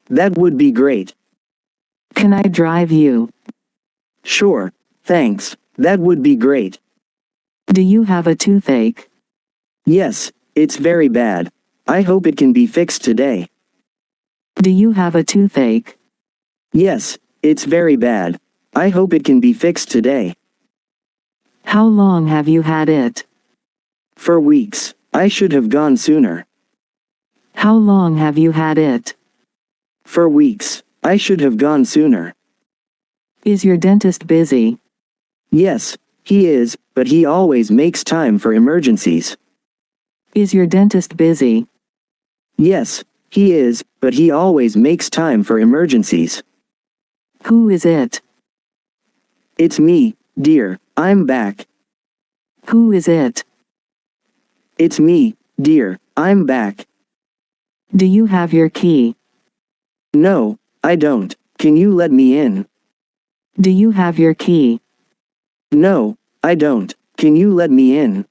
that would be great. Can I drive you? Sure, thanks, that would be great. Do you have a toothache? Yes, it's very bad. I hope it can be fixed today. Do you have a toothache? Yes, it's very bad. I hope it can be fixed today. How long have you had it? For weeks. I should have gone sooner. How long have you had it? For weeks. I should have gone sooner. Is your dentist busy? Yes, he is, but he always makes time for emergencies. Is your dentist busy? Yes, he is, but he always makes time for emergencies. Who is it? It's me, dear, I'm back. Who is it? It's me, dear, I'm back. Do you have your key? No, I don't. Can you let me in? Do you have your key? No, I don't. Can you let me in?